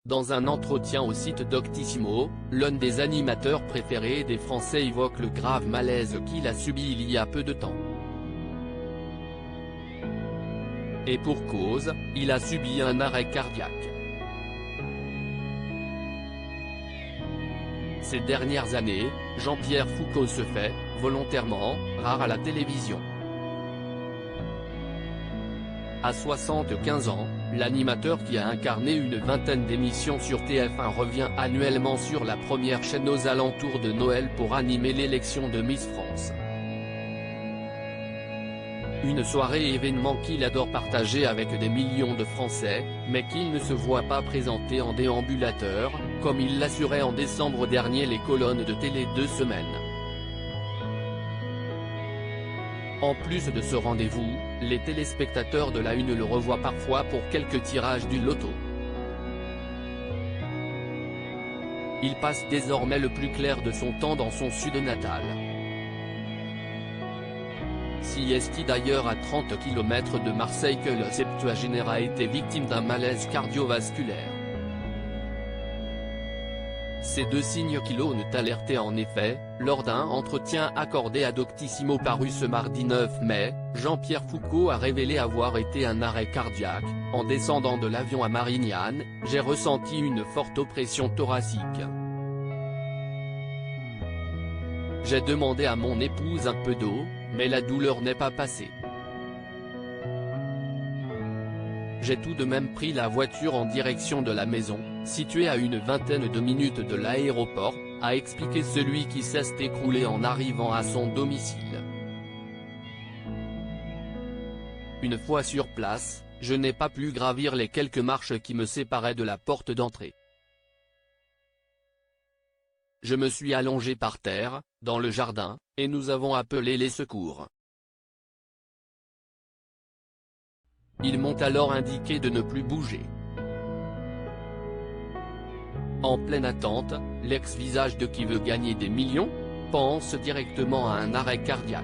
Dans un entretien au site Doctissimo, l'un des animateurs préférés des Français évoque le grave malaise qu'il a subi il y a peu de temps. Et pour cause, il a subi un arrêt cardiaque. Ces dernières années, Jean-Pierre Foucault se fait, volontairement, rare à la télévision. À 75 ans, l'animateur qui a incarné une vingtaine d'émissions sur TF1 revient annuellement sur la première chaîne aux alentours de Noël pour animer l'élection de Miss France. Une soirée événement qu'il adore partager avec des millions de Français, mais qu'il ne se voit pas présenter en déambulateur, comme il l'assurait en décembre dernier les colonnes de Télé 2 Semaines. En plus de ce rendez-vous, les téléspectateurs de la Une le revoient parfois pour quelques tirages du loto. Il passe désormais le plus clair de son temps dans son sud natal. Si est d'ailleurs à 30 km de Marseille que le septuagénaire a été victime d'un malaise cardiovasculaire. Ces deux signes qui l'ont alerté en effet, lors d'un entretien accordé à Doctissimo paru ce mardi 9 mai, Jean-Pierre Foucault a révélé avoir été un arrêt cardiaque. En descendant de l'avion à Marignane, j'ai ressenti une forte oppression thoracique. J'ai demandé à mon épouse un peu d'eau, mais la douleur n'est pas passée. J'ai tout de même pris la voiture en direction de la maison, située à une vingtaine de minutes de l'aéroport, a expliqué celui qui s'est écroulé en arrivant à son domicile. Une fois sur place, je n'ai pas pu gravir les quelques marches qui me séparaient de la porte d'entrée. Je me suis allongé par terre, dans le jardin, et nous avons appelé les secours. Ils m'ont alors indiqué de ne plus bouger. En pleine attente, l'ex-visage de qui veut gagner des millions, pense directement à un arrêt cardiaque.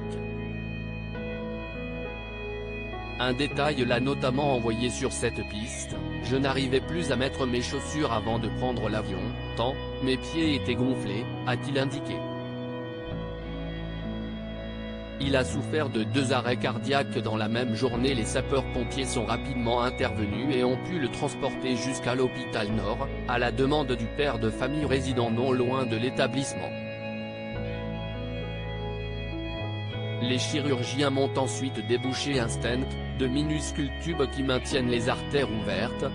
Un détail l'a notamment envoyé sur cette piste: je n'arrivais plus à mettre mes chaussures avant de prendre l'avion, tant mes pieds étaient gonflés, a-t-il indiqué. Il a souffert de 2 arrêts cardiaques dans la même journée. Les sapeurs-pompiers sont rapidement intervenus et ont pu le transporter jusqu'à l'hôpital Nord, à la demande du père de famille résidant non loin de l'établissement. Les chirurgiens m'ont ensuite débouché un stent, de minuscules tubes qui maintiennent les artères ouvertes,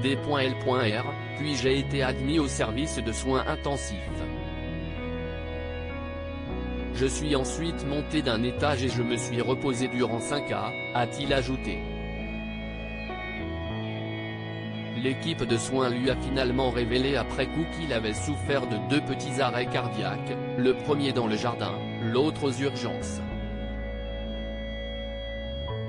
D.L.R, puis j'ai été admis au service de soins intensifs. Je suis ensuite monté d'un étage et je me suis reposé durant 5 heures, a-t-il ajouté. L'équipe de soins lui a finalement révélé après coup qu'il avait souffert de 2 petits arrêts cardiaques, le premier dans le jardin, l'autre aux urgences.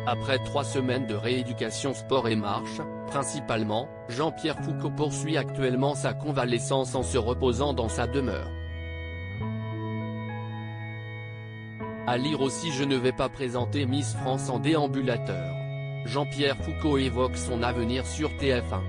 Après 3 semaines de rééducation sport et marche, principalement, Jean-Pierre Foucault poursuit actuellement sa convalescence en se reposant dans sa demeure. À lire aussi: je ne vais pas présenter Miss France en déambulateur. Jean-Pierre Foucault évoque son avenir sur TF1.